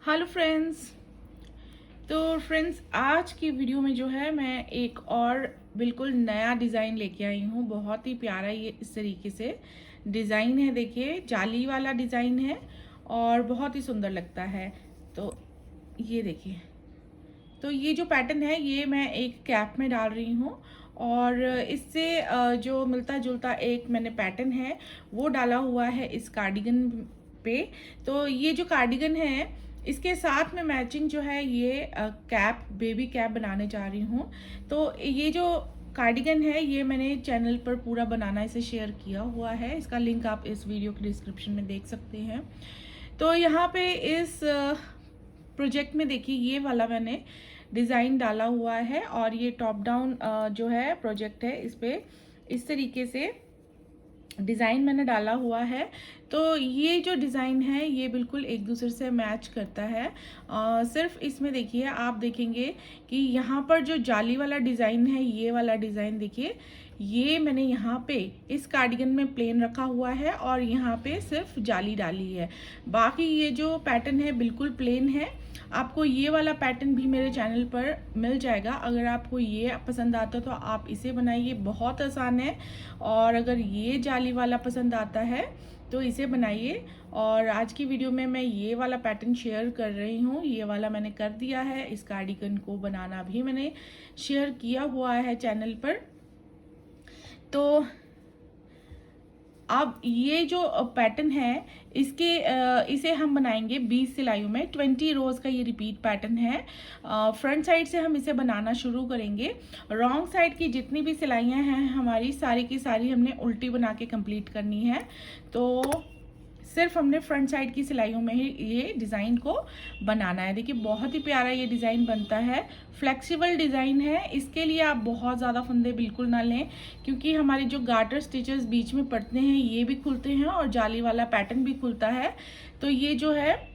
Hello friends. तो friends, आज की वीडियो में जो है मैं एक और बिल्कुल नया डिज़ाइन लेके आई हूँ। बहुत ही प्यारा ये इस तरीके से डिज़ाइन है। देखिए, जाली वाला डिज़ाइन है और बहुत ही सुंदर लगता है। तो ये देखिए, तो ये जो पैटर्न है ये मैं एक कैप में डाल रही हूँ और इससे जो मिलता जुलता एक मैंने पैटर्न है वो डाला हुआ है इस कार्डिगन पे। तो ये जो कार्डिगन है इसके साथ में मैचिंग जो है ये कैप, बेबी कैप बनाने जा रही हूँ। तो ये जो कार्डिगन है ये मैंने चैनल पर पूरा बनाना इसे शेयर किया हुआ है। इसका लिंक आप इस वीडियो के डिस्क्रिप्शन में देख सकते हैं। तो यहाँ पे इस प्रोजेक्ट में देखिए ये वाला मैंने डिज़ाइन डाला हुआ है और ये टॉप डाउन जो है प्रोजेक्ट है, इस पे इस तरीके से डिज़ाइन मैंने डाला हुआ है। तो ये जो डिज़ाइन है ये बिल्कुल एक दूसरे से मैच करता है। सिर्फ इसमें देखिए, आप देखेंगे कि यहाँ पर जो जाली वाला डिज़ाइन है, ये वाला डिज़ाइन देखिए, ये मैंने यहाँ पे इस कार्डिगन में प्लेन रखा हुआ है और यहाँ पे सिर्फ जाली डाली है। बाकी ये जो पैटर्न है बिल्कुल प्लेन है। आपको ये वाला पैटर्न भी मेरे चैनल पर मिल जाएगा। अगर आपको ये पसंद आता है तो आप इसे बनाइए, बहुत आसान है। और अगर ये जाली वाला पसंद आता है तो इसे बनाइए। और आज की वीडियो में मैं ये वाला पैटर्न शेयर कर रही हूँ। ये वाला मैंने कर दिया है। इस कार्डिगन को बनाना भी मैंने शेयर किया हुआ है चैनल पर। तो अब ये जो पैटर्न है इसे हम बनाएंगे 20 सिलाइयों में। 20 रोज का ये रिपीट पैटर्न है। फ्रंट साइड से हम इसे बनाना शुरू करेंगे। रॉन्ग साइड की जितनी भी सिलाइयाँ हैं हमारी सारी की सारी हमने उल्टी बना के कंप्लीट करनी है। तो सिर्फ हमने फ्रंट साइड की सिलाइयों में ही ये डिज़ाइन को बनाना है। देखिए, बहुत ही प्यारा ये डिज़ाइन बनता है। फ्लेक्सिबल डिज़ाइन है। इसके लिए आप बहुत ज़्यादा फंदे बिल्कुल ना लें, क्योंकि हमारे जो गार्टर स्टिचेस बीच में पड़ते हैं ये भी खुलते हैं और जाली वाला पैटर्न भी खुलता है। तो ये जो है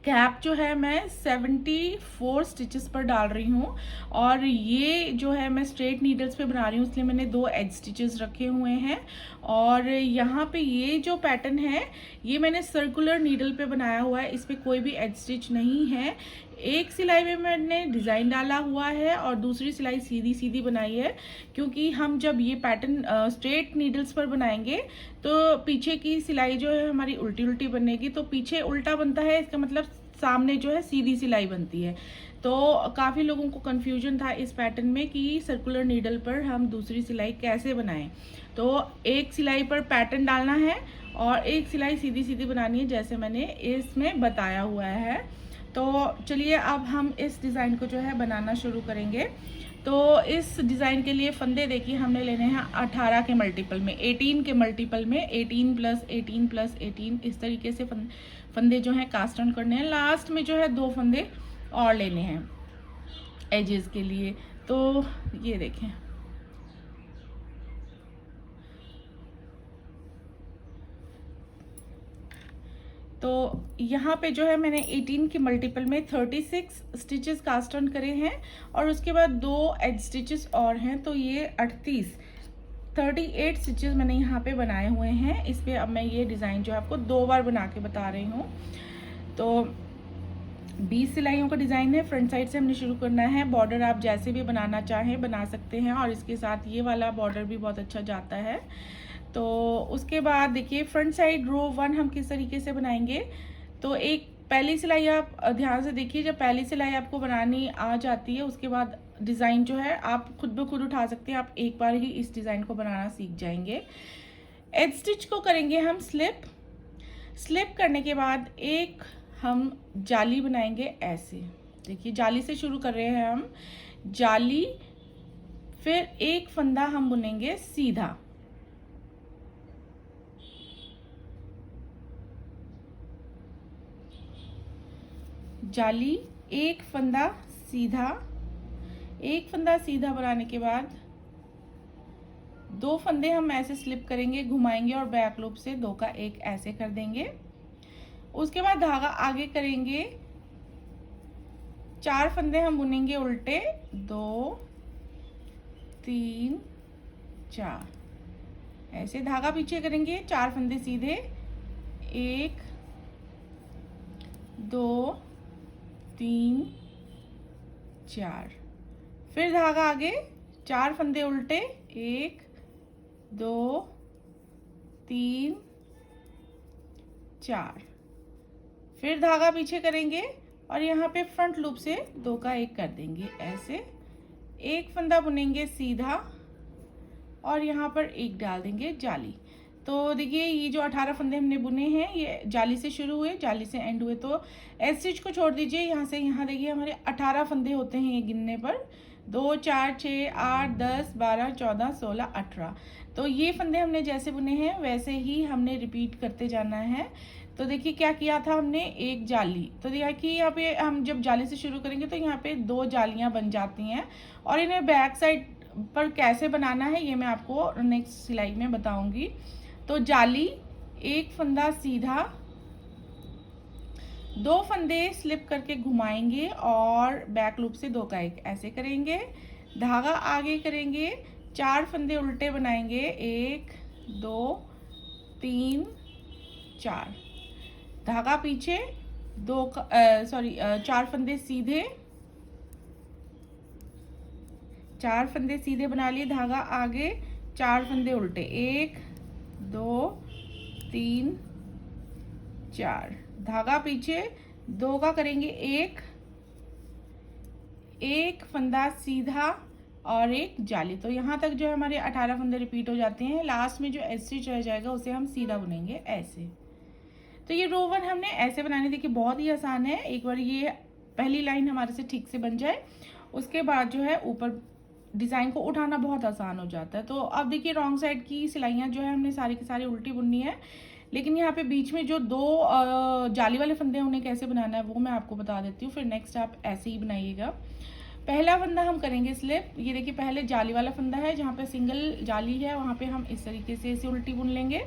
कैप जो है मैं 74 स्टिचेस पर डाल रही हूँ और ये जो है मैं स्ट्रेट नीडल्स पे बना रही हूँ, इसलिए मैंने 2 एज स्टिचेस रखे हुए हैं। और यहाँ पे ये जो पैटर्न है ये मैंने सर्कुलर नीडल पे बनाया हुआ है, इस पे कोई भी एज स्टिच नहीं है। एक सिलाई में मैंने डिज़ाइन डाला हुआ है और दूसरी सिलाई सीधी सीधी बनाई है, क्योंकि हम जब ये पैटर्न स्ट्रेट नीडल्स पर बनाएंगे तो पीछे की सिलाई जो है हमारी उल्टी उल्टी बनेगी। तो पीछे उल्टा बनता है, इसका मतलब सामने जो है सीधी सिलाई बनती है। तो काफ़ी लोगों को कन्फ्यूजन था इस पैटर्न में कि सर्कुलर नीडल पर हम दूसरी सिलाई कैसे बनाएं। तो एक सिलाई पर पैटर्न डालना है और एक सिलाई सीधी सीधी बनानी है, जैसे मैंने इसमें बताया हुआ है। तो चलिए अब हम इस डिज़ाइन को जो है बनाना शुरू करेंगे। तो इस डिज़ाइन के लिए फंदे देखिए हमने लेने हैं 18 के मल्टीपल में, 18 के मल्टीपल में, 18 + 18 + 18 इस तरीके से फंदे जो हैं कास्ट ऑन करने हैं। लास्ट में जो है 2 फंदे और लेने हैं एजेस के लिए। तो ये देखें, तो यहाँ पे जो है मैंने 18 के मल्टीपल में 36 स्टिचेस कास्ट ऑन करे हैं और उसके बाद 2 एज स्टिचेस और हैं। तो ये 38 स्टिचेस मैंने यहाँ पे बनाए हुए हैं। इस पे अब मैं ये डिज़ाइन जो है आपको 2 बार बना के बता रही हूँ। तो 20 सिलाइयों का डिज़ाइन है। फ्रंट साइड से हमने शुरू करना है। बॉर्डर आप जैसे भी बनाना चाहें बना सकते हैं और इसके साथ ये वाला बॉर्डर भी बहुत अच्छा जाता है। तो उसके बाद देखिए फ्रंट साइड रो 1 हम किस तरीके से बनाएंगे। तो एक पहली सिलाई आप ध्यान से देखिए, जब पहली सिलाई आपको बनानी आ जाती है उसके बाद डिज़ाइन जो है आप खुद ब खुद उठा सकते हैं। आप एक बार ही इस डिज़ाइन को बनाना सीख जाएंगे। एज स्टिच को करेंगे हम स्लिप करने के बाद एक हम जाली बनाएंगे ऐसे। देखिए, जाली से शुरू कर रहे हैं हम, जाली, फिर एक फंदा हम बुनेंगे सीधा, जाली, एक फंदा सीधा, एक फंदा सीधा बनाने के बाद 2 फंदे हम ऐसे स्लिप करेंगे, घुमाएंगे और बैक लूप से 2 का 1 ऐसे कर देंगे। उसके बाद धागा आगे करेंगे, 4 फंदे हम बुनेंगे उल्टे, 2 3 4 ऐसे धागा पीछे करेंगे, 4 फंदे सीधे, 1 2 3 4। फिर धागा आगे, 4 फंदे उल्टे, 1 2 3 4। फिर धागा पीछे करेंगे और यहाँ पे फ्रंट लूप से 2 का 1 कर देंगे ऐसे। एक फंदा बुनेंगे सीधा और यहाँ पर 1 डाल देंगे जाली। तो देखिए ये जो 18 फंदे हमने बुने हैं ये जाली से शुरू हुए, जाली से एंड हुए। तो एस स्टिच को छोड़ दीजिए, यहाँ से यहाँ देखिए हमारे 18 फंदे होते हैं ये गिनने पर, 2 4 6 8 10 12 14 16 18। तो ये फंदे हमने जैसे बुने हैं वैसे ही हमने रिपीट करते जाना है। तो देखिए क्या किया था हमने, एक जाली, तो देखिए यहाँ पे हम जब जाली से शुरू करेंगे तो यहाँ पे 2 जालियाँ बन जाती हैं और इन्हें बैक साइड पर कैसे बनाना है ये मैं आपको नेक्स्ट सिलाई में बताऊंगी। तो जाली, एक फंदा सीधा, 2 फंदे स्लिप करके घुमाएंगे और बैक लूप से 2 का 1 ऐसे करेंगे। धागा आगे करेंगे, 4 फंदे उल्टे बनाएंगे, 1 2 3 4। धागा पीछे, 4 फंदे सीधे, 4 फंदे सीधे बना लिए। धागा आगे, 4 फंदे उल्टे, 1 2 3 4। धागा पीछे, 2 का करेंगे 1 फंदा सीधा और 1 जाली। तो यहाँ तक जो है हमारे 18 फंदे रिपीट हो जाते हैं। लास्ट में जो एस स्टिच रह जाएगा उसे हम सीधा बुनेंगे ऐसे। तो ये रो 1 हमने ऐसे बनाने, देखिए बहुत ही आसान है। एक बार ये पहली लाइन हमारे से ठीक से बन जाए उसके बाद जो है ऊपर डिज़ाइन को उठाना बहुत आसान हो जाता है। तो अब देखिए रॉन्ग साइड की सिलाइयाँ जो है हमने सारी की सारी उल्टी बुननी है, लेकिन यहाँ पे बीच में जो 2 जाली वाले फंदे हैं उन्हें कैसे बनाना है वो मैं आपको बता देती हूँ, फिर नेक्स्ट आप ऐसे ही बनाइएगा। पहला फंदा हम करेंगे स्लिप। ये देखिए पहले जाली वाला फंदा है, जहाँ पे सिंगल जाली है वहाँ पे हम इस तरीके से इसे उल्टी बुन लेंगे।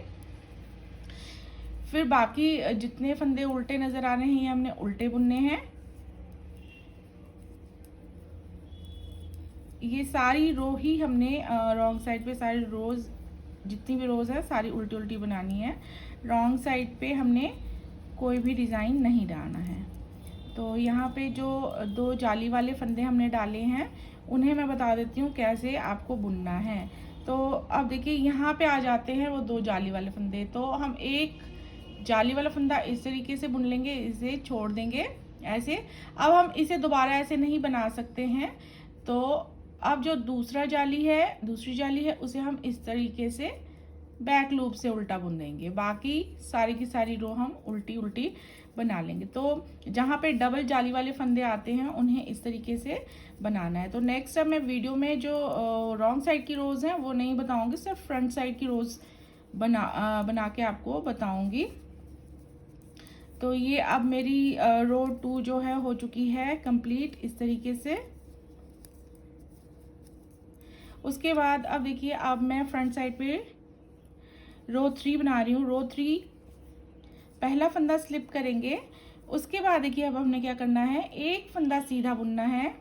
फिर बाकी जितने फंदे उल्टे नजर आ रहे हैं ये हमने उल्टे बुनने हैं। ये सारी रो ही हमने रॉन्ग साइड पे सारी रोज, जितनी भी रोज है सारी उल्टी उल्टी बनानी है। रॉन्ग साइड पे हमने कोई भी डिज़ाइन नहीं डालना है। तो यहाँ पे जो 2 जाली वाले फंदे हमने डाले हैं उन्हें मैं बता देती हूँ कैसे आपको बुनना है। तो अब देखिए यहाँ पे आ जाते हैं वो 2 जाली वाले फंदे। तो हम एक जाली वाला फंदा इस तरीके से बुन लेंगे, इसे छोड़ देंगे ऐसे। अब हम इसे दोबारा ऐसे नहीं बना सकते हैं, तो अब जो दूसरी जाली है उसे हम इस तरीके से बैक लूप से उल्टा बुन देंगे। बाकी सारी की सारी रो हम उल्टी उल्टी बना लेंगे। तो जहाँ पे डबल जाली वाले फंदे आते हैं उन्हें इस तरीके से बनाना है। तो नेक्स्ट अब मैं वीडियो में जो रॉन्ग साइड की रोज हैं वो नहीं बताऊंगी, सिर्फ फ्रंट साइड की रोज बना के आपको बताऊंगी। तो ये अब मेरी रो 2 जो है हो चुकी है कंप्लीट इस तरीके से। उसके बाद अब देखिए अब मैं फ्रंट साइड पे रो 3 बना रही हूँ। रो 3 पहला फंदा स्लिप करेंगे। उसके बाद देखिए अब हमने क्या करना है, एक फंदा सीधा बुनना है,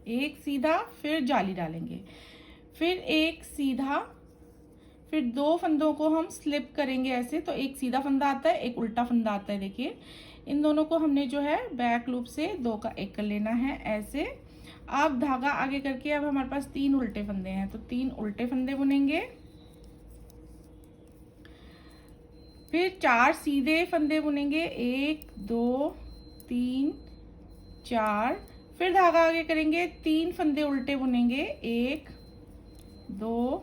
एक सीधा, फिर जाली डालेंगे, फिर एक सीधा, फिर 2 फंदों को हम स्लिप करेंगे ऐसे। तो एक सीधा फंदा आता है, एक उल्टा फंदा आता है। देखिए इन दोनों को हमने जो है बैक लूप से 2 का 1 कर लेना है ऐसे। अब धागा आगे करके अब हमारे पास 3 उल्टे फंदे हैं, तो 3 उल्टे फंदे बुनेंगे, फिर 4 सीधे फंदे बुनेंगे, 1 2 3 4। फिर धागा आगे करेंगे, 3 फंदे उल्टे बुनेंगे, 1 2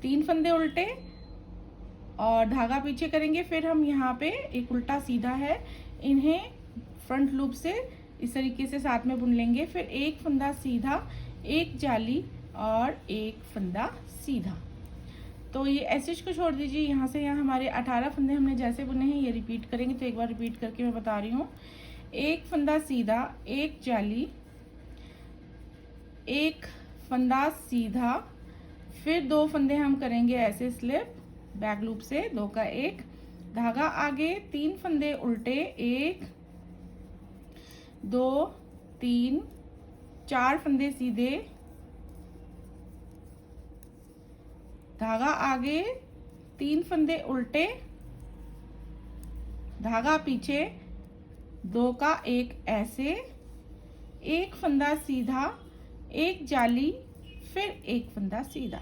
3 फंदे उल्टे और धागा पीछे करेंगे। फिर हम यहाँ पे एक उल्टा सीधा है, इन्हें फ्रंट लूप से इस तरीके से साथ में बुन लेंगे। फिर एक फंदा सीधा, एक जाली और एक फंदा सीधा। तो ये ऐसे को छोड़ दीजिए। यहाँ से यहाँ हमारे 18 फंदे हमने जैसे बुने हैं ये रिपीट करेंगे। तो एक बार रिपीट करके मैं बता रही हूँ, एक फंदा सीधा, एक जाली, एक फंदा सीधा, फिर 2 फंदे हम करेंगे ऐसे स्लिप बैक लूप से 2 का 1, धागा आगे, 3 फंदे उल्टे, 1 2 3 4 फंदे सीधे, धागा आगे, 3 फंदे उल्टे, धागा पीछे, दो का एक ऐसे, एक फंदा सीधा, एक जाली, फिर एक फंदा सीधा।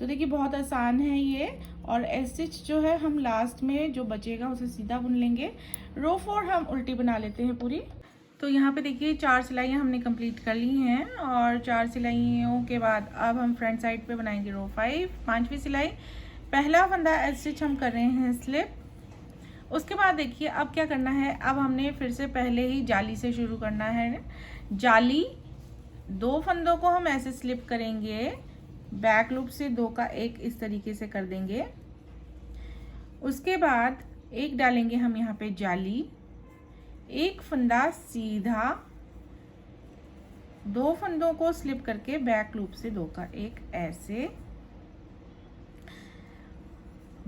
तो देखिए बहुत आसान है ये। और स्टिच जो है हम लास्ट में जो बचेगा उसे सीधा बुन लेंगे। रो 4 हम उल्टी बना लेते हैं पूरी। तो यहाँ पे देखिए 4 सिलाइयाँ हमने कंप्लीट कर ली हैं और 4 सिलाइयों के बाद अब हम फ्रंट साइड पे बनाएंगे रो 5, 5वीं सिलाई। पहला फंदा स्टिच हम कर रहे हैं स्लिप। उसके बाद देखिए अब क्या करना है, अब हमने फिर से पहले ही जाली से शुरू करना है। जाली, 2 फंदों को हम ऐसे स्लिप करेंगे, बैक लूप से 2 का एक इस तरीके से कर देंगे। उसके बाद एक डालेंगे हम यहाँ पे जाली, एक फंदा सीधा, 2 फंदों को स्लिप करके बैक लूप से 2 का एक ऐसे,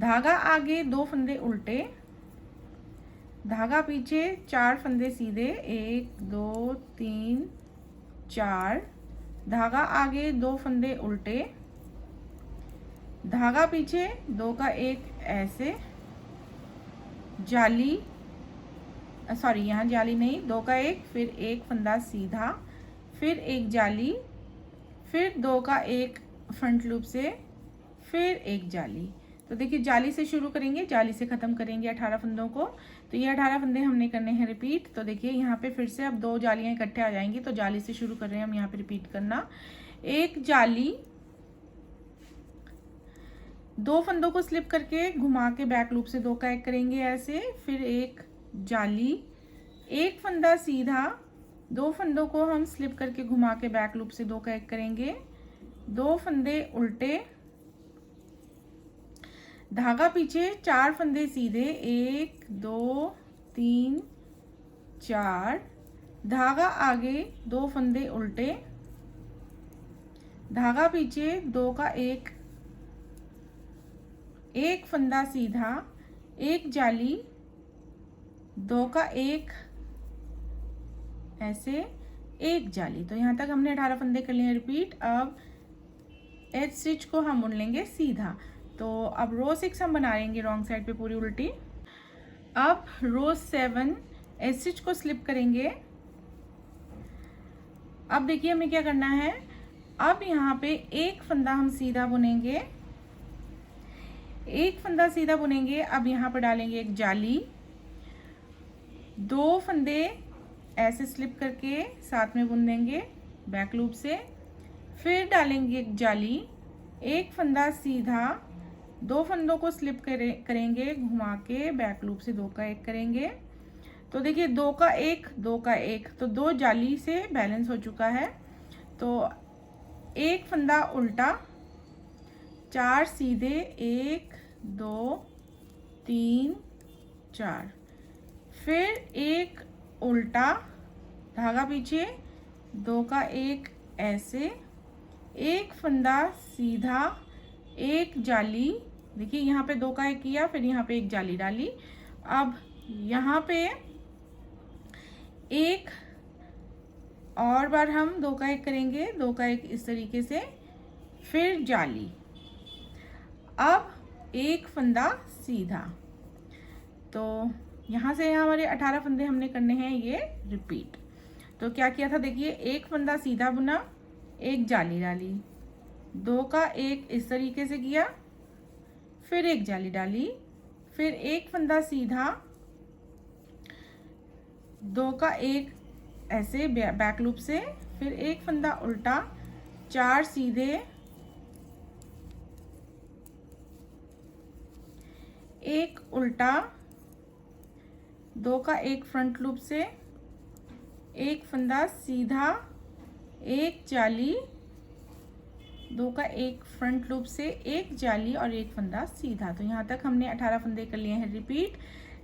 धागा आगे, 2 फंदे उल्टे, धागा पीछे, 4 फंदे सीधे, 1 2 3 4, धागा आगे, 2 फंदे उल्टे, धागा पीछे, 2 का एक ऐसे, जाली, सॉरी यहाँ जाली नहीं, 2 का एक, फिर एक फंदा सीधा, फिर एक जाली, फिर 2 का एक फ्रंट लूप से, फिर एक जाली। तो देखिए जाली से शुरू करेंगे, जाली से ख़त्म करेंगे 18 फंदों को। तो ये 18 फंदे हमने करने हैं रिपीट। तो देखिए यहाँ पे फिर से अब 2 जालियाँ इकट्ठे आ जाएंगी। तो जाली से शुरू कर रहे हैं हम यहाँ पे रिपीट करना। एक जाली, 2 फंदों को स्लिप करके घुमा के बैक लूप से 2 का एक करेंगे ऐसे, फिर एक जाली, एक फंदा सीधा, 2 फंदों को हम स्लिप करके घुमा के बैक लूप से 2 का एक करेंगे, 2 फंदे उल्टे, धागा पीछे, 4 फंदे सीधे, 1 2 3 4, धागा आगे, 2 फंदे उल्टे, धागा पीछे, 2 का एक फंदा सीधा, एक जाली, 2 का एक ऐसे, एक जाली। तो यहाँ तक हमने 18 फंदे कर लिए हैं रिपीट। अब एज स्टिच को हम बुन लेंगे सीधा। तो अब रो 6 हम बना लेंगे रॉन्ग साइड पे पूरी उल्टी। अब रो 7 एज स्टिच को स्लिप करेंगे। अब देखिए हमें क्या करना है, अब यहाँ पे एक फंदा हम सीधा बुनेंगे, एक फंदा सीधा बुनेंगे। अब यहाँ पर डालेंगे एक जाली, 2 फंदे ऐसे स्लिप करके साथ में बुन देंगे बैक लूप से, फिर डालेंगे एक जाली, एक फंदा सीधा, 2 फंदों को स्लिप करेंगे घुमा के बैक लूप से 2 का एक करेंगे। तो देखिए 2 का एक, 2 का एक, तो 2 जाली से बैलेंस हो चुका है। तो एक फंदा उल्टा, 4 सीधे, 1 2 3 4, फिर एक उल्टा, धागा पीछे, 2 का एक ऐसे, एक फंदा सीधा, एक जाली। देखिए यहाँ पे 2 का एक किया, फिर यहाँ पे एक जाली डाली। अब यहाँ पे एक और बार हम 2 का एक करेंगे, 2 का एक इस तरीके से, फिर जाली। अब एक फंदा सीधा। तो यहाँ से यहाँ हमारे 18 फंदे हमने करने हैं ये रिपीट। तो क्या किया था देखिए, एक फंदा सीधा बुना, एक जाली डाली, 2 का एक इस तरीके से किया, फिर एक जाली डाली, फिर एक फंदा सीधा, 2 का एक ऐसे बैक लूप से, फिर एक फंदा उल्टा, 4 सीधे, एक उल्टा, 2 का एक फ्रंट लूप से, एक फंदा सीधा, एक जाली, 2 का एक फ्रंट लूप से, एक जाली और एक फंदा सीधा। तो यहाँ तक हमने 18 फंदे कर लिए हैं रिपीट।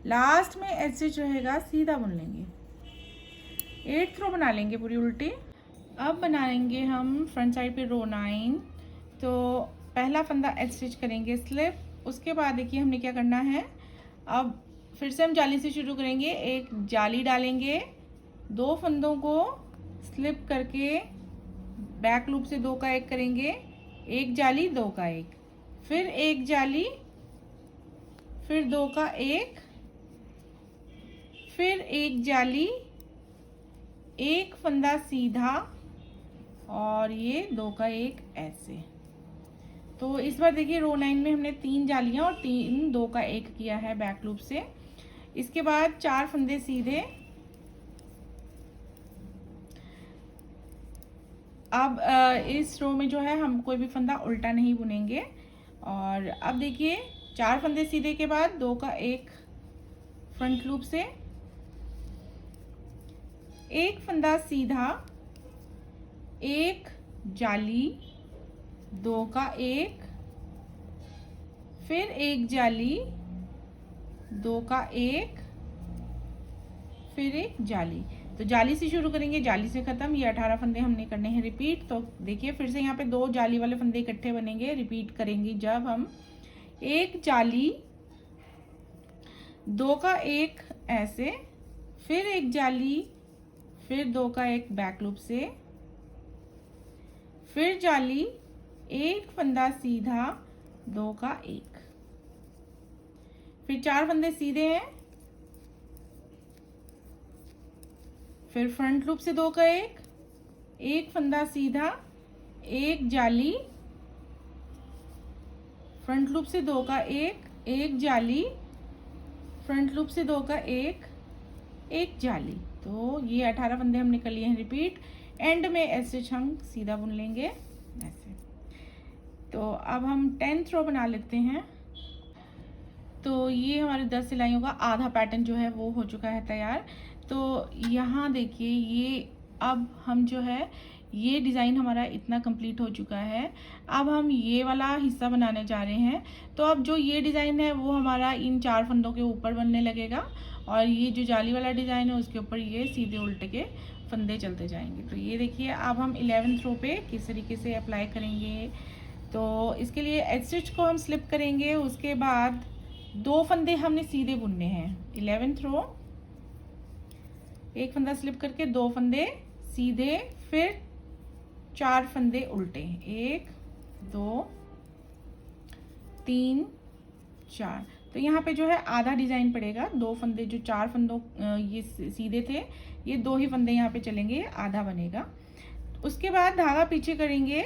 लास्ट में एज स्टिच रहेगा, सीधा बुन लेंगे, 8th रो बना लेंगे पूरी उल्टी। अब बनाएंगे हम फ्रंट साइड पे रो 9। तो पहला फंदा एज स्टिच करेंगे स्लिप। उसके बाद देखिए हमने क्या करना है, अब फिर से हम जाली से शुरू करेंगे, एक जाली डालेंगे, 2 फंदों को स्लिप करके बैक लूप से 2 का एक करेंगे, एक जाली, 2 का एक, फिर एक जाली, फिर 2 का एक, फिर एक जाली, एक फंदा सीधा और ये 2 का 1 ऐसे। तो इस बार देखिए रो 9 में हमने 3 जालियां और 2 का 1 किया है बैक लूप से। इसके बाद 4 फंदे सीधे। अब इस रो में जो है हम कोई भी फंदा उल्टा नहीं बुनेंगे। और अब देखिए 4 फंदे सीधे के बाद 2 का 1 फ्रंट लूप से, एक फंदा सीधा, एक जाली, 2 का 1, फिर एक जाली, 2 का 1, फिर एक जाली। तो जाली से शुरू करेंगे, जाली से खत्म। ये 18 फंदे हमने करने हैं रिपीट। तो देखिए फिर से यहाँ पे 2 जाली वाले फंदे इकट्ठे बनेंगे। रिपीट करेंगे जब हम एक जाली, 2 का 1 ऐसे, फिर एक जाली, फिर 2 का 1 बैक लूप से, फिर जाली, एक फंदा सीधा, 2 का 1, फिर 4 फंदे सीधे हैं, फिर फ्रंट लूप से 2 का 1, एक फंदा सीधा, एक जाली, फ्रंट लूप से 2 का 1, एक जाली, फ्रंट लूप से 2 का 1, एक जाली। तो ये 18 फंदे हमने कर लिए हैं रिपीट। एंड में ऐसे हम सीधा बुन लेंगे ऐसे। तो अब हम 10th रो बना लेते हैं। तो ये हमारे 10 सिलाइयों का आधा पैटर्न जो है वो हो चुका है तैयार। तो यहाँ देखिए ये अब हम जो है ये डिज़ाइन हमारा इतना कंप्लीट हो चुका है। अब हम ये वाला हिस्सा बनाने जा रहे हैं। तो अब जो ये डिज़ाइन है वो हमारा इन 4 फंदों के ऊपर बनने लगेगा और ये जो जाली वाला डिज़ाइन है उसके ऊपर ये सीधे उल्टे के फंदे चलते जाएंगे। तो ये देखिए अब हम 11th रो पे किस तरीके से अप्लाई करेंगे। तो इसके लिए एज स्टिच को हम स्लिप करेंगे, उसके बाद 2 फंदे हमने सीधे बुनने हैं। 11th रो, एक फंदा स्लिप करके 2 फंदे सीधे, फिर 4 फंदे उल्टे, 1 2 3 4। तो यहाँ पे जो है आधा डिजाइन पड़ेगा। 2 फंदे जो 4 फंदों ये सीधे थे, ये 2 ही फंदे यहाँ पे चलेंगे, आधा बनेगा। उसके बाद धागा पीछे करेंगे।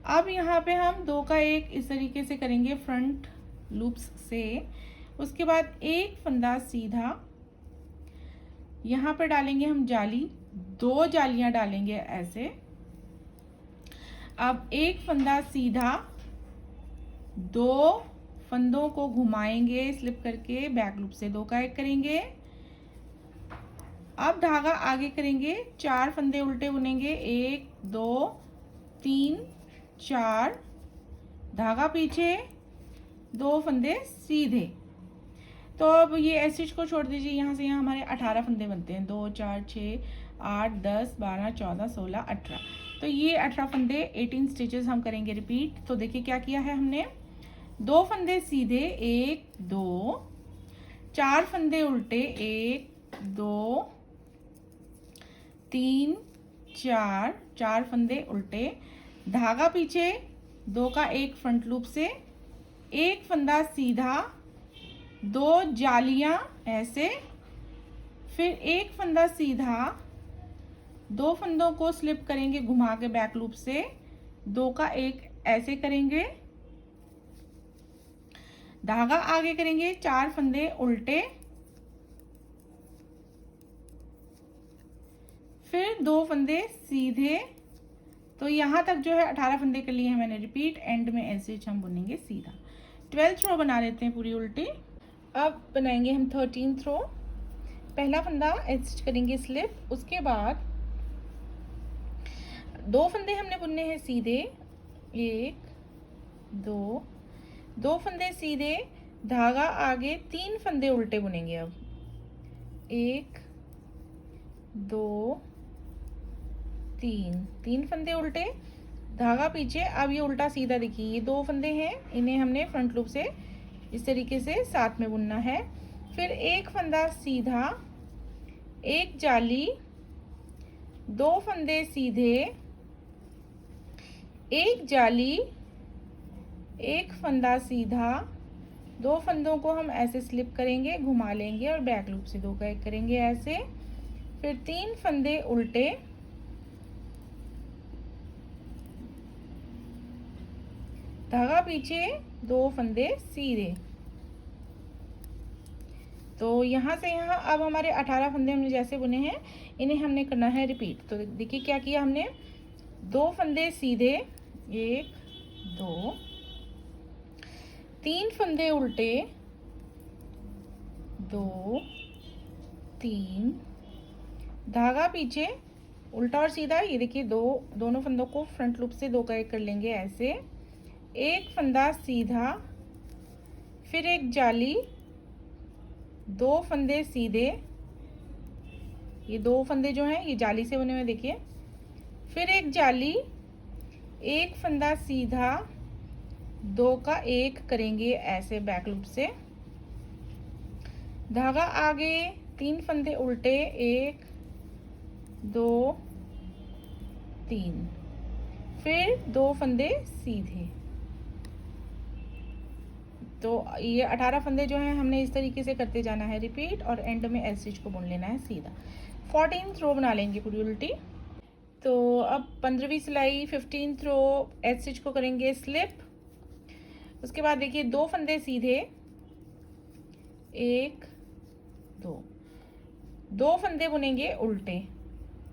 अब यहाँ पे हम 2 का 1 इस तरीके से करेंगे फ्रंट लूप्स से। उसके बाद एक फंदा सीधा, यहाँ पे डालेंगे हम जाली, 2 जालियां डालेंगे ऐसे। अब एक फंदा सीधा, 2 फंदों को घुमाएंगे स्लिप करके, बैक लूप से 2 का 1 करेंगे। अब धागा आगे करेंगे, 4 फंदे उल्टे बुनेंगे, 1 2 3 4, धागा पीछे, 2 फंदे सीधे। तो अब ये एसिड को छोड़ दीजिए। यहाँ से यहाँ हमारे 18 फंदे बनते हैं, 2 4 6 8 10 12 14 16 18। तो ये 18 फंदे 18 स्टिचेस हम करेंगे रिपीट। तो देखिए क्या किया है हमने, 2 फंदे सीधे, 1 2, 4 फंदे उल्टे, 1 2 3 4, 4 फंदे उल्टे, धागा पीछे, 2 का 1 फ्रंट लूप से, एक फंदा सीधा, 2 जालियां ऐसे, फिर एक फंदा सीधा, 2 फंदों को स्लिप करेंगे घुमा के बैक लूप से, 2 का 1 ऐसे करेंगे, धागा आगे करेंगे, 4 फंदे उल्टे, फिर 2 फंदे सीधे। तो यहाँ तक जो है 18 फंदे कर लिए हैं मैंने रिपीट। एंड में ऐसे हम बुनेंगे सीधा। 12th रो बना लेते हैं पूरी उल्टी। अब बनाएंगे हम 13th रो। पहला फंदा स्टिच करेंगे स्लिप, उसके बाद 2 फंदे हमने बुनने हैं सीधे, 1 2, 2 फंदे सीधे, धागा आगे, 3 फंदे उल्टे बुनेंगे। अब 1 2 3 फंदे उल्टे, धागा पीछे। अब ये उल्टा सीधा देखिए, ये 2 फंदे हैं, इन्हें हमने फ्रंट लूप से इस तरीके से साथ में बुनना है। फिर एक फंदा सीधा, एक जाली, 2 फंदे सीधे, एक जाली, एक फंदा सीधा, दो फंदों को हम ऐसे स्लिप करेंगे, घुमा लेंगे और बैक लूप से 2 का 1 करेंगे ऐसे। फिर 3 फंदे उल्टे, धागा पीछे, 2 फंदे सीधे। तो यहाँ से यहाँ अब हमारे 18 फंदे हमने जैसे बुने हैं, इन्हें हमने करना है रिपीट। तो देखिए क्या किया हमने, 2 फंदे सीधे, 1 2, 3 फंदे उल्टे, 2 3, धागा पीछे, उल्टा और सीधा, ये देखिए दोनों फंदों को फ्रंट लूप से 2 का 1 कर लेंगे ऐसे। एक फंदा सीधा, फिर एक जाली, 2 फंदे सीधे, ये 2 फंदे जो हैं ये जाली से बने हुए देखिए। फिर एक जाली, एक फंदा सीधा, 2 का 1 करेंगे ऐसे बैक लूप से। धागा आगे, 3 फंदे उल्टे, 1 2 3, फिर 2 फंदे सीधे। तो ये 18 फंदे जो हैं हमने इस तरीके से करते जाना है रिपीट, और एंड में एल स्टिच को बुन लेना है सीधा। 14th रो बना लेंगे पूरी उल्टी। तो अब 15वीं सिलाई 15th रो एल स्टिच को करेंगे स्लिप। उसके बाद देखिए 2 फंदे सीधे, 1 2, 2 फंदे बुनेंगे उल्टे,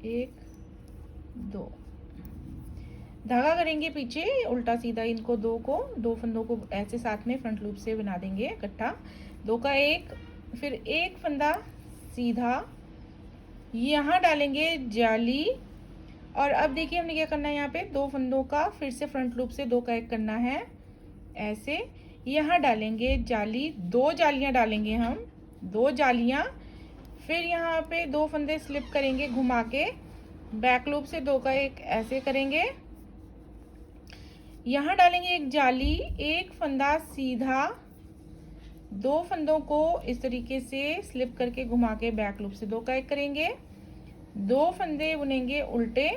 1 2, धागा करेंगे पीछे उल्टा सीधा, इनको 2 फंदों को ऐसे साथ में फ्रंट लूप से बना देंगे इकट्ठा, 2 का 1, फिर एक फंदा सीधा, यहाँ डालेंगे जाली। और अब देखिए हमने क्या करना है, यहाँ पे 2 फंदों का फिर से फ्रंट लूप से 2 का 1 करना है ऐसे। यहाँ डालेंगे जाली, 2 जालियाँ डालेंगे हम, 2 जालियाँ। फिर यहाँ पे 2 फंदे स्लिप करेंगे घुमा के, बैक लूप से 2 का 1 ऐसे करेंगे। यहाँ डालेंगे एक जाली, एक फंदा सीधा, 2 फंदों को इस तरीके से स्लिप करके घुमा के बैक लूप से 2 का 1 करेंगे। 2 फंदे बुनेंगे उल्टे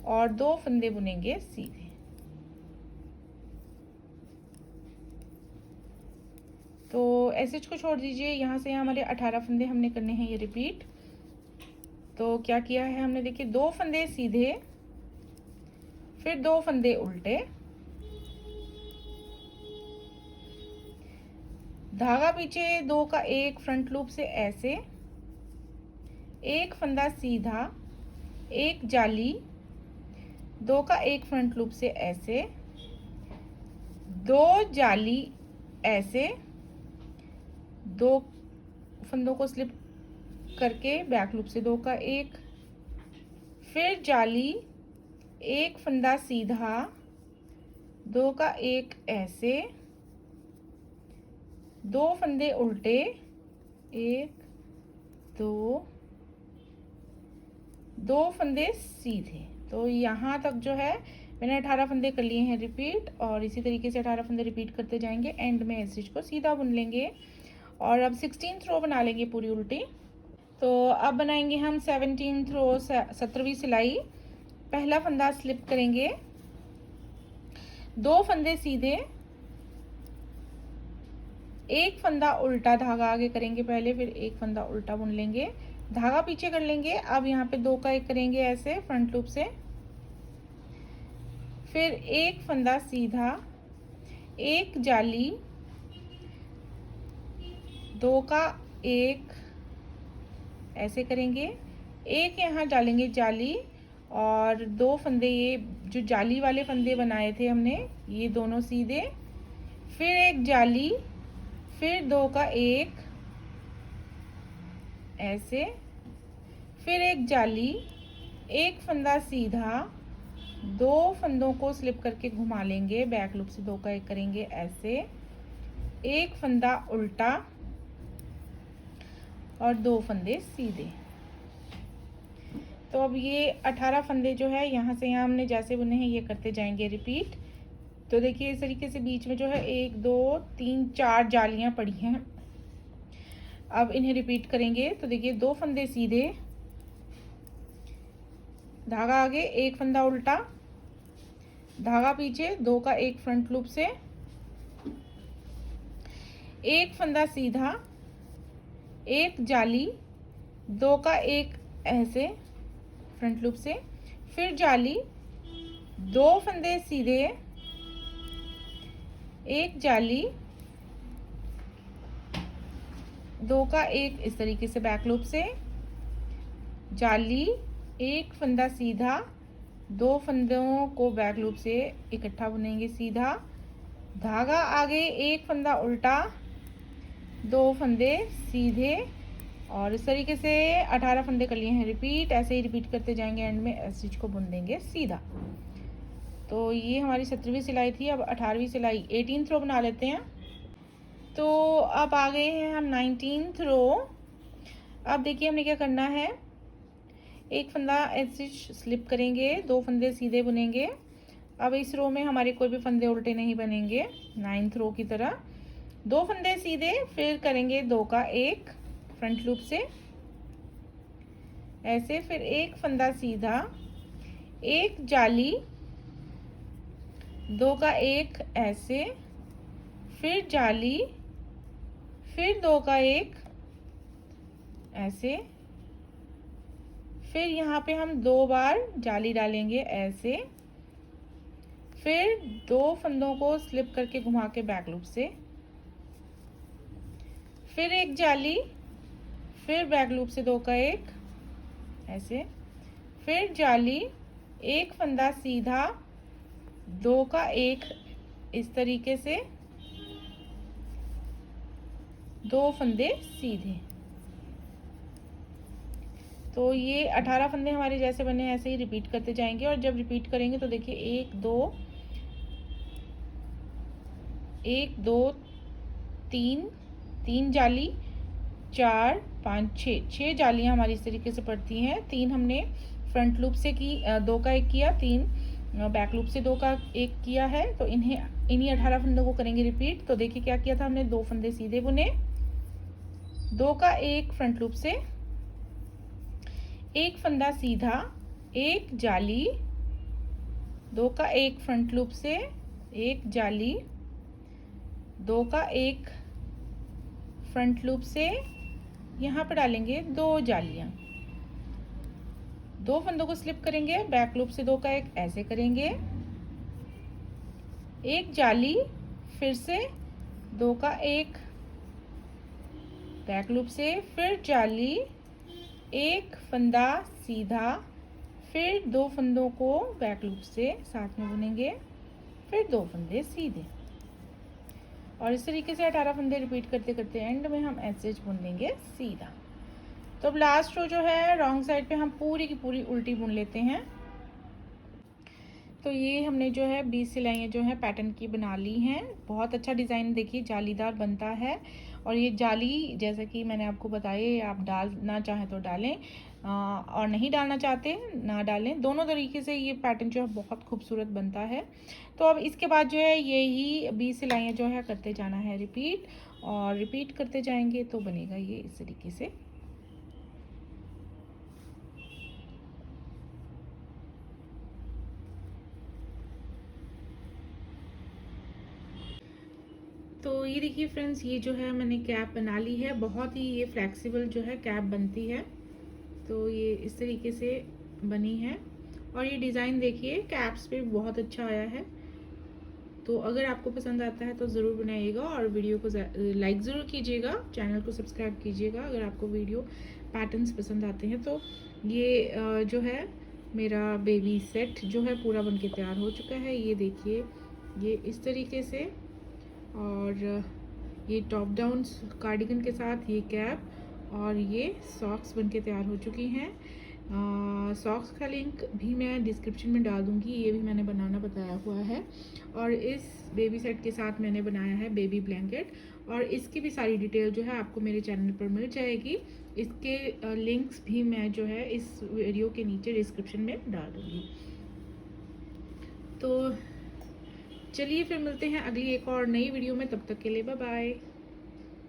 और 2 फंदे बुनेंगे सीधे। तो ऐसे को छोड़ दीजिए, यहाँ से हमारे 18 फंदे हमने करने हैं ये रिपीट। तो क्या किया है हमने, देखिए 2 फंदे सीधे, फिर 2 फंदे उल्टे, धागा पीछे, 2 का 1 फ्रंट लूप से ऐसे, एक फंदा सीधा, एक जाली, 2 का 1 फ्रंट लूप से ऐसे, 2 जाली ऐसे, 2 फंदों को स्लिप करके बैक लूप से 2 का 1, फिर जाली, एक फंदा सीधा, 2 का 1 ऐसे, 2 फंदे उल्टे, 1 2, 2 फंदे सीधे। तो यहाँ तक जो है मैंने 18 फंदे कर लिए हैं रिपीट, और इसी तरीके से 18 फंदे रिपीट करते जाएंगे, एंड में स्टिच को सीधा बुन लेंगे। और अब 16th रो बना लेंगे पूरी उल्टी। तो अब बनाएंगे हम 17th रो, 17वीं सिलाई। पहला फंदा स्लिप करेंगे, 2 फंदे सीधे, एक फंदा उल्टा, धागा आगे करेंगे पहले, फिर एक फंदा उल्टा बुन लेंगे, धागा पीछे कर लेंगे। अब यहाँ पे 2 का 1 करेंगे ऐसे फ्रंट लूप से, फिर एक फंदा सीधा, एक जाली, 2 का 1 ऐसे करेंगे, एक यहाँ डालेंगे जाली, और 2 फंदे ये जो जाली वाले फंदे बनाए थे हमने, ये दोनों सीधे, फिर एक जाली, फिर 2 का 1 ऐसे, फिर एक जाली, एक फंदा सीधा, 2 फंदों को स्लिप करके घुमा लेंगे, बैक लूप से 2 का 1 करेंगे ऐसे, एक फंदा उल्टा और 2 फंदे सीधे। तो अब ये 18 फंदे जो है यहाँ से यहाँ हमने जैसे बुने हैं ये करते जाएंगे रिपीट। तो देखिए इस तरीके से बीच में जो है 1 2 3 4 जालियाँ पड़ी हैं। अब इन्हें रिपीट करेंगे। तो देखिए 2 फंदे सीधे, धागा आगे, एक फंदा उल्टा, धागा पीछे, 2 का 1 फ्रंट लूप से, एक फंदा सीधा, एक जाली, 2 का 1 ऐसे फ्रंट लूप से, फिर जाली, 2 फंदे सीधे, एक जाली, 2 का 1 इस तरीके से बैक लूप से, जाली, 1 फंदा सीधा, 2 फंदों को बैक लूप से इकट्ठा बुनेंगे सीधा, धागा आगे, 1 फंदा उल्टा, 2 फंदे सीधे, और इस तरीके से 18 फंदे कर लिए हैं रिपीट। ऐसे ही रिपीट करते जाएंगे, एंड में स्टिच को बुन देंगे सीधा। तो ये हमारी 17वीं सिलाई थी। अब 18वीं सिलाई 18th रो बना लेते हैं। तो अब आ गए हैं हम 19th रो। अब देखिए हमने क्या करना है, एक फंदा स्टिच स्लिप करेंगे, 2 फंदे सीधे बुनेंगे। अब इस रो में हमारे कोई भी फंदे उल्टे नहीं बनेंगे 9th रो की तरह। 2 फंदे सीधे, फिर करेंगे 2 का 1 फ्रंट लूप से ऐसे, फिर 1 फंदा सीधा, 1 जाली, 2 का 1 ऐसे, फिर जाली, फिर 2 का 1 ऐसे, फिर यहाँ पे हम 2 बार जाली डालेंगे ऐसे, फिर 2 फंदों को स्लिप करके घुमा के बैक लूप से, फिर 1 जाली, फिर बैक लूप से 2 का 1 ऐसे, फिर जाली, 1 फंदा सीधा, 2 का 1 इस तरीके से, 2 फंदे सीधे। तो ये 18 फंदे हमारे जैसे बने ऐसे ही रिपीट करते जाएंगे। और जब रिपीट करेंगे तो देखिए 1 2 3 3 जाली, 4 5 6 जालियां हमारी इस तरीके से पड़ती हैं। 3 हमने फ्रंट लूप से की, 2 का 1 किया, 3 बैक लूप से 2 का 1 किया है। तो इन्हीं 18 फंदों को करेंगे रिपीट। तो देखिए क्या किया था हमने, 2 फंदे सीधे बुने, 2 का 1 फ्रंट लूप से, 1 फंदा सीधा, 1 जाली, 2 का 1 फ्रंट लूप से, 1 जाली, 2 का 1 फ्रंट लूप से, यहाँ पर डालेंगे 2 जालियां, 2 फंदों को स्लिप करेंगे, बैक लूप से 2 का 1 ऐसे करेंगे, 1 जाली, फिर से 2 का 1 बैक लूप से, फिर जाली, 1 फंदा सीधा, फिर 2 फंदों को बैक लूप से साथ में बुनेंगे, फिर 2 फंदे सीधे, और इस तरीके से 18 फंदे रिपीट करते करते एंड में हम ऐसे बुन देंगे सीधा। तो अब लास्ट रो जो है रॉन्ग साइड पे हम पूरी की पूरी उल्टी बुन लेते हैं। तो ये हमने जो है 20 सिलाइयाँ जो है पैटर्न की बना ली हैं। बहुत अच्छा डिज़ाइन देखिए जालीदार बनता है। और ये जाली जैसा कि मैंने आपको बताया, आप डालना चाहें तो डालें और नहीं डालना चाहते ना डालें। दोनों तरीके से ये पैटर्न जो है बहुत खूबसूरत बनता है। तो अब इसके बाद जो है यही 20 सिलाइयाँ जो है करते जाना है रिपीट, और रिपीट करते जाएंगे तो बनेगा ये इस तरीके से। तो ये देखिए फ्रेंड्स, ये जो है मैंने कैप बना ली है। बहुत ही ये फ्लेक्सिबल जो है कैप बनती है। तो ये इस तरीके से बनी है, और ये डिज़ाइन देखिए कैप्स पे बहुत अच्छा आया है। तो अगर आपको पसंद आता है तो ज़रूर बनाइएगा, और वीडियो को लाइक ज़रूर कीजिएगा, चैनल को सब्सक्राइब कीजिएगा अगर आपको वीडियो पैटर्न्स पसंद आते हैं। तो ये जो है मेरा बेबी सेट जो है पूरा बनके तैयार हो चुका है। ये देखिए ये इस तरीके से, और ये टॉप डाउन कार्डिगन के साथ ये कैप, और ये सॉक्स बनके तैयार हो चुकी हैं। सॉक्स का लिंक भी मैं डिस्क्रिप्शन में डाल दूँगी, ये भी मैंने बनाना बताया हुआ है। और इस बेबी सेट के साथ मैंने बनाया है बेबी ब्लैंकेट, और इसकी भी सारी डिटेल जो है आपको मेरे चैनल पर मिल जाएगी। इसके लिंक्स भी मैं जो है इस वीडियो के नीचे डिस्क्रिप्शन में डाल दूँगी। तो चलिए फिर मिलते हैं अगली एक और नई वीडियो में, तब तक के लिए बाय बाय।